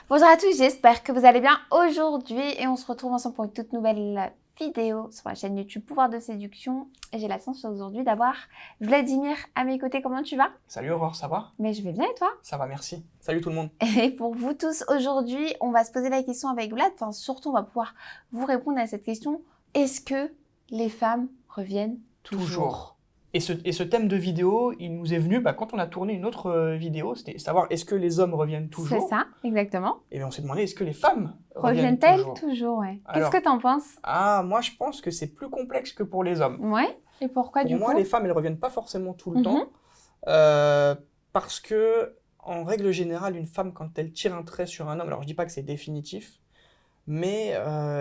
Bonjour à tous, j'espère que vous allez bien aujourd'hui et on se retrouve ensemble pour une toute nouvelle vidéo sur la chaîne YouTube Pouvoir de Séduction. Et j'ai la chance aujourd'hui d'avoir Vladimir à mes côtés. Comment tu vas? Salut Aurore, ça va? Mais je vais bien et toi? Ça va, merci. Salut tout le monde. Et pour vous tous, aujourd'hui, on va se poser la question avec Vlad. Enfin, surtout, on va pouvoir vous répondre à cette question. Est-ce que les femmes reviennent toujours? Et ce thème de vidéo, il nous est venu quand on a tourné une autre vidéo, c'était savoir est-ce que les hommes reviennent toujours? C'est ça, exactement. Et bien on s'est demandé est-ce que les femmes reviennent Reviennent-elles toujours? toujours, ouais. Alors, Qu'est-ce que t'en penses? moi je pense que c'est plus complexe que pour les hommes. Ouais. Et pourquoi Pour du moi, coup? les femmes, elles reviennent pas forcément tout le Mhm. temps, parce que, en règle générale, une femme, quand elle tire un trait sur un homme, alors je dis pas que c'est définitif, mais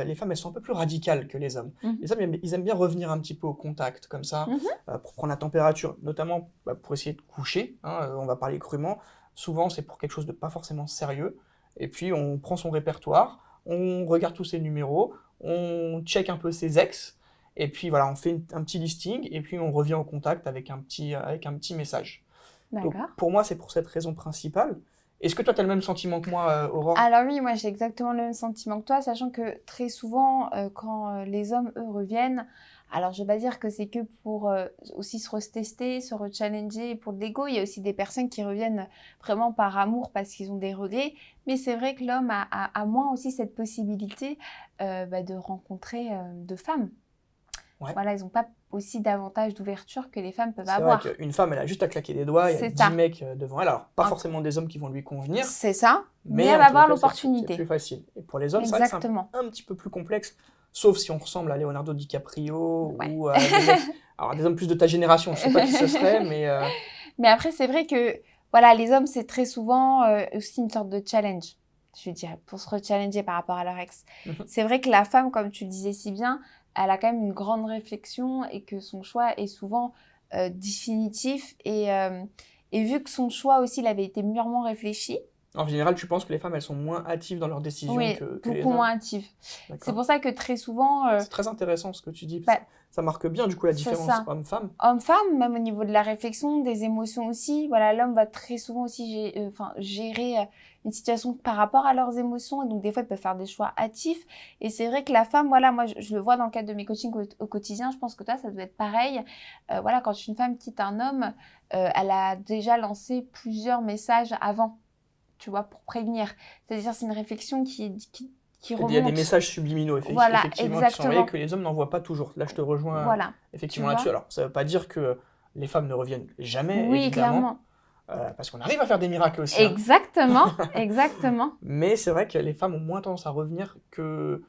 les femmes, elles sont un peu plus radicales que les hommes. Mhm. Les hommes, ils aiment bien revenir un petit peu au contact, comme ça, Mhm. pour prendre la température, notamment pour essayer de coucher, hein, on va parler crûment. Souvent, c'est pour quelque chose de pas forcément sérieux. Et puis, on prend son répertoire, on regarde tous ses numéros, on check un peu ses ex, et puis voilà, on fait un petit listing, et puis on revient au contact avec un petit message. Donc, D'accord. pour moi, c'est pour cette raison principale. Est-ce que toi, tu as le même sentiment que moi, Aurore? Alors oui, moi j'ai exactement le même sentiment que toi, sachant que très souvent, quand les hommes, eux, reviennent, alors je vais pas dire que c'est que pour aussi se retester, se rechallenger pour de l'ego, il y a aussi des personnes qui reviennent vraiment par amour parce qu'ils ont des regrets, mais c'est vrai que l'homme a moins aussi cette possibilité de rencontrer de femmes. Ouais. Voilà, ils n'ont pas aussi davantage d'ouverture que les femmes peuvent C'est avoir. vrai qu'une femme, elle a juste à claquer des doigts, il y a C'est 10 ça. mecs devant elle. Alors, pas Un- forcément des hommes qui vont lui convenir, C'est ça, mais mais elle en va tous les avoir cas, c'est l'opportunité. plus facile. Et pour les hommes, c'est vrai que c'est Exactement. un petit peu plus complexe, sauf si on ressemble à Leonardo DiCaprio Ouais. ou à des mecs, alors des hommes plus de ta génération, je sais pas qui ce serait, mais Mais après, c'est vrai que voilà, les hommes, c'est très souvent aussi une sorte de challenge, je dirais, pour se rechallenger par rapport à leur ex. C'est vrai que la femme, comme tu le disais si bien, elle a quand même une grande réflexion et que son choix est souvent définitif. Et vu que son choix aussi, il avait été mûrement réfléchi, en général, tu penses que les femmes, elles sont moins hatives dans leurs décisions oui, que les beaucoup hommes? moins active. C'est D'accord. pour ça que très souvent, C'est très intéressant ce que tu dis, parce que ça marque bien du coup la c'est différence ça. homme-femme. Homme-femme, même au niveau de la réflexion, des émotions aussi. Voilà, l'homme va très souvent aussi gérer une situation par rapport à leurs émotions. Et donc, des fois, il peut faire des choix hâtifs. Et c'est vrai que la femme, voilà, moi, je le vois dans le cadre de mes coachings au quotidien. Je pense que toi, ça doit être pareil. Voilà, quand une femme quitte un homme, elle a déjà lancé plusieurs messages avant, tu vois, pour prévenir. C'est-à-dire, c'est une réflexion qui remonte. Il y a des messages subliminaux, Voilà, effectivement, qui sont envoyés exactement. que les hommes n'en voient pas toujours. Là, je te rejoins Voilà, effectivement tu là-dessus. vois. Alors, ça ne veut pas dire que les femmes ne reviennent jamais, Oui, évidemment, clairement. parce qu'on arrive à faire des miracles aussi, hein. Exactement, exactement. Mais c'est vrai que les femmes ont moins tendance à revenir que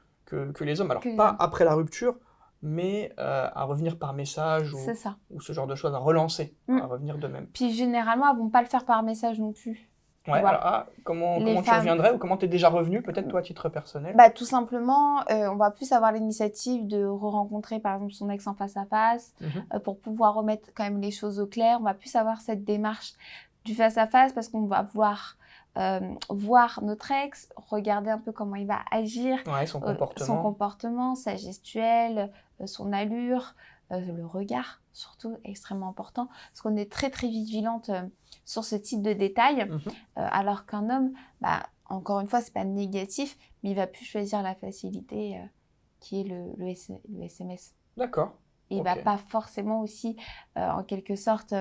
les hommes. Alors, Que les pas hommes. après la rupture, mais à revenir par message C'est ça. ou ce genre de choses, à relancer, Mm. à revenir d'eux-mêmes. Puis généralement, elles vont pas le faire par message non plus. Tu Ouais, vois. alors, comment tu femmes- reviendrais ou comment tu es déjà revenu, peut-être toi à titre personnel? Tout simplement, on va plus avoir l'initiative de re-rencontrer par exemple son ex en face à face pour pouvoir remettre quand même les choses au clair. On va plus avoir cette démarche du face à face parce qu'on va vouloir voir notre ex, regarder un peu comment il va agir, Ouais, son comportement. sa gestuelle, son allure, le regard surtout extrêmement important parce qu'on est très très vigilante sur ce type de détails alors qu'un homme, encore une fois, c'est pas négatif, mais il va plus choisir la facilité qui est le SMS. D'accord. Et il va pas forcément aussi, en quelque sorte,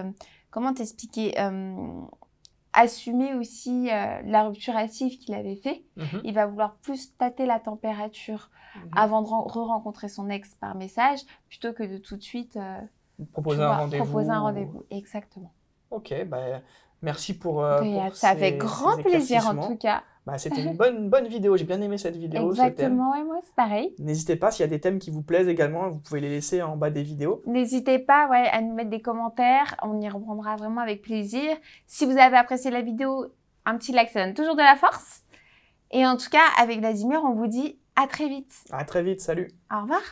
comment t'expliquer, assumer aussi la rupture hâtive qu'il avait fait. Il va vouloir plus tâter la température avant de re-rencontrer son ex par message, plutôt que de tout de suite proposer un rendez-vous. Exactement. Ok, merci pour ça fait grand plaisir en tout cas. C'était une bonne vidéo, j'ai bien aimé cette vidéo. Exactement, et moi c'est pareil. N'hésitez pas, s'il y a des thèmes qui vous plaisent également, vous pouvez les laisser en bas des vidéos. N'hésitez pas à nous mettre des commentaires, on y reprendra vraiment avec plaisir. Si vous avez apprécié la vidéo, un petit like, ça donne toujours de la force. Et en tout cas, avec Vladimir, on vous dit à très vite. À très vite, salut. Au revoir.